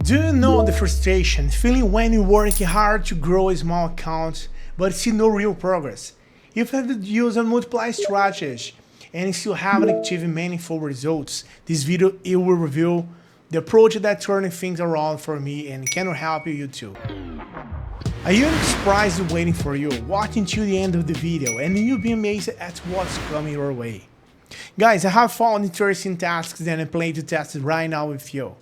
Do you know the frustration feeling when you work hard to grow a small account but see no real progress? If you have used a multiply strategy and still haven't achieved meaningful results, this video it will reveal the approach that turning things around for me and can help you too. A unique surprise is waiting for you. Watch until the end of the video and you'll be amazed at what's coming your way. Guys, I have found interesting tasks that I plan to test right now with you.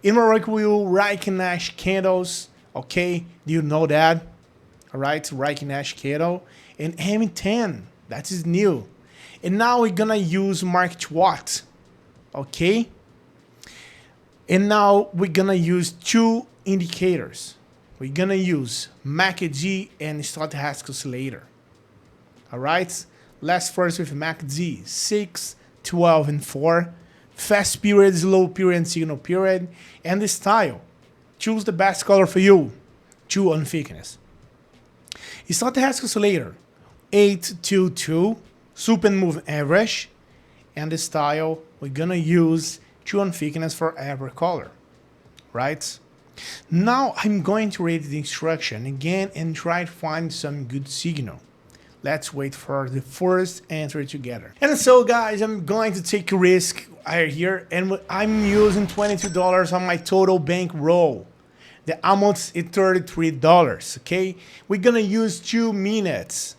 In my work, we will Reiki Nash candles, okay? Do you know that? Alright, Reiki Nash candle. And M10, that is new. And now we're gonna use market watt, okay? And now we're gonna use two indicators. We're gonna use MACD and Stochastic Oscillator. Alright, let's first with MACD, 6, 12, and 4. Fast period, slow period, and signal period, and the style. Choose the best color for you. 2 on thickness. Stochastic Oscillator, 822, super and moving average, and the style we're gonna use 2 on thickness for every color, right? Now I'm going to read the instruction again and try to find some good signal. Let's wait for the first entry together. And so guys, I'm going to take a risk here and I'm using $22 on my total bankroll. The amount is $33, okay? We're gonna use 2 minutes.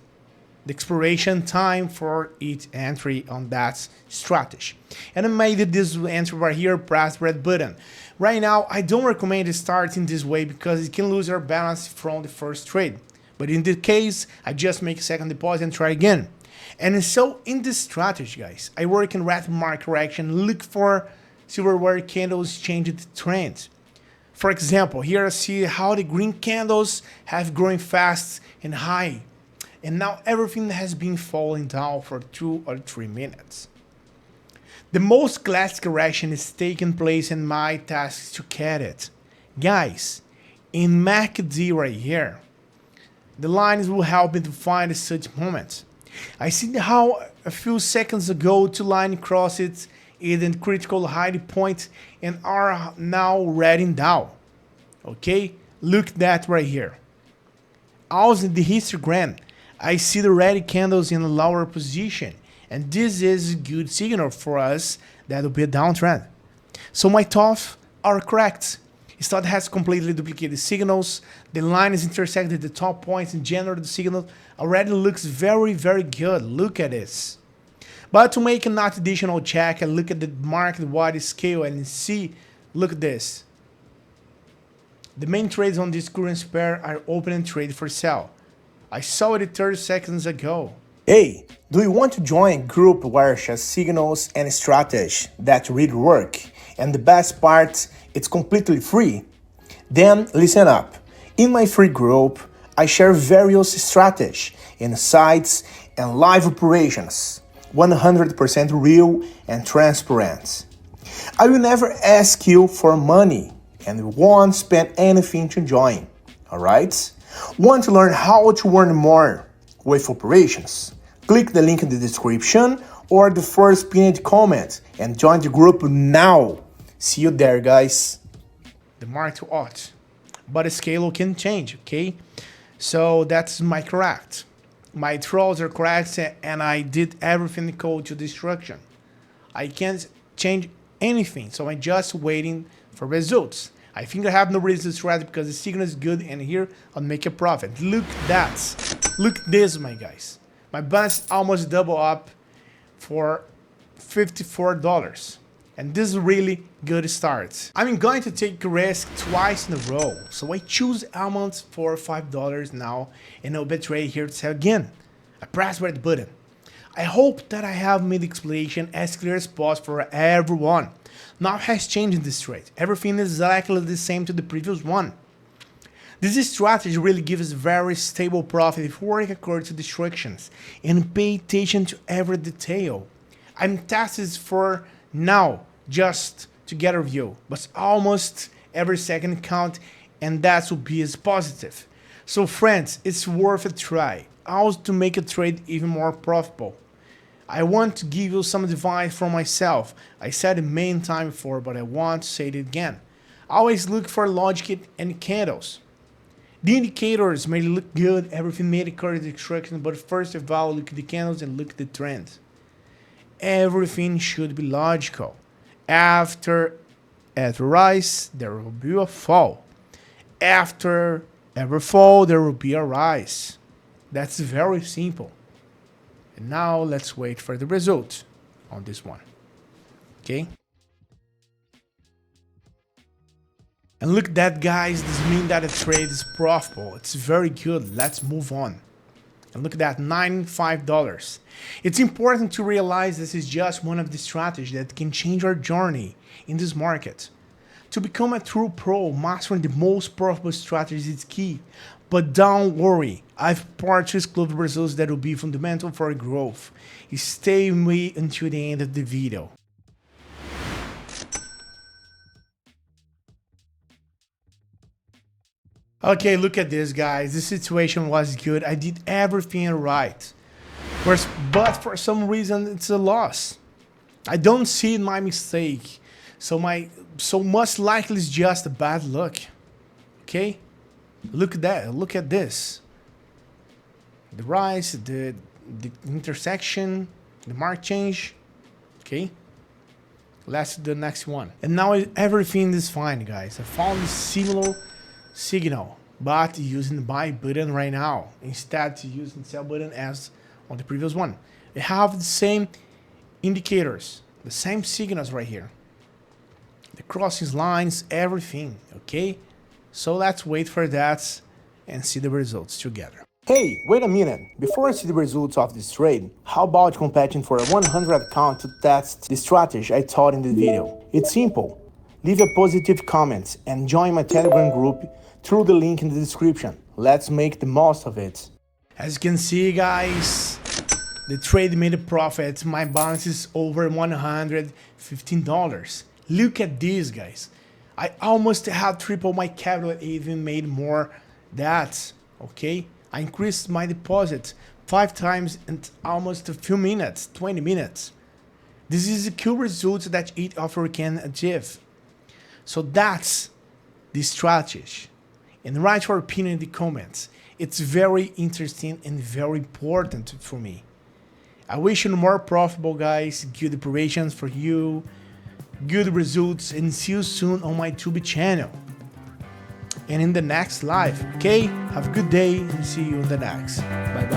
The expiration time for each entry on that strategy. And I made this entry right here, press red button. Right now, I don't recommend starting this way because it can lose your balance from the first trade. But in this case, I just make a second deposit and try again. And so in this strategy, guys, I work in rapid market correction, look for silverware candles change the trend. For example, here I see how the green candles have grown fast and high. And now everything has been falling down for 2 or 3 minutes. The most classic correction is taking place in my task to get it. Guys, in MACD right here, the lines will help me to find such moments. I see how a few seconds ago 2 lines crossed it in critical high point and are now riding down. Okay, look at that right here. Also in the histogram, I see the red candles in a lower position, and this is a good signal for us that will be a downtrend. So my thoughts are correct. Stock has completely duplicated signals. The line is intersected at the top points in general. The signal already looks very, very good. Look at this. But to make an additional check, I look at the market wide scale and see, look at this. The main trades on this currency pair are open and trade for sell. I saw it 30 seconds ago. Hey, do you want to join a group where shares signals and strategies that really work? And the best part, it's completely free. Then listen up. In my free group, I share various strategies, insights, and live operations. 100% real and transparent. I will never ask you for money and won't spend anything to join. Alright? Want to learn how to earn more with operations? Click the link in the description or the first pinned comment and join the group now. See you there, guys. The market ought, but the scale can change, okay? So that's my correct. My throws are correct and I did everything code to destruction. I can't change anything, so I'm just waiting for results. I think I have no reason to strategy because the signal is good and here I'll make a profit. Look at that. Look at this, my guys. My balance almost double up for $54. And this is really good start. I'm going to take a risk twice in a row. So I choose amounts for $5 now and I'll bet trade here to sell again. I press red button. I hope that I have made the explanation as clear as possible for everyone. Nothing has changed in this trade. Everything is exactly the same to the previous one. This strategy really gives very stable profit if work according to the instructions and pay attention to every detail. I'm testing for now just to get a review, but almost every second count and that will be as positive. So friends, it's worth a try. Also to make a trade even more profitable. I want to give you some advice from myself. I said it many times before, but I want to say it again. Always look for logic and candles. The indicators may look good, everything made a correct instruction, but first of all, look at the candles and look at the trend. Everything should be logical. After a rise, there will be a fall. After every fall, there will be a rise. That's very simple. And now let's wait for the result on this one. Okay? And look at that, guys. This means that a trade is profitable. It's very good. Let's move on. And look at that, $95. It's important to realize this is just one of the strategies that can change our journey in this market. To become a true pro, mastering the most profitable strategies is key. But don't worry, I've prepared exclusive results that will be fundamental for growth. Stay with me until the end of the video. Okay, look at this, guys. This situation was good. I did everything right. But for some reason, it's a loss. I don't see my mistake. So most likely it's just a bad luck. Okay? Look at that. Look at this. The rise, the intersection, the mark change. Okay? Let's do the next one. And now everything is fine, guys. I found a similar signal, but using the buy button right now instead to using the sell button as on the previous one. We have the same indicators, the same signals right here, the crossing lines, everything. Okay, so let's wait for that and see the results together. Hey, wait a minute. Before I see the results of this trade, how about competing for a 100 account to test the strategy I taught in the video? It's simple. Leave a positive comment and join my Telegram group through the link in the description. Let's make the most of it. As you can see, guys, the trade made a profit. My balance is over $115. Look at this, guys. I almost have triple my capital, even made more that. Okay, I increased my deposit 5 times in almost a few minutes, 20 minutes. This is a cool result that each offer can achieve. So that's the strategy. And write your opinion in the comments. It's very interesting and very important for me. I wish you more profitable, guys. Good operations for you. Good results, and see you soon on my YouTube channel. And in the next live, okay? Have a good day and see you in the next. Bye bye.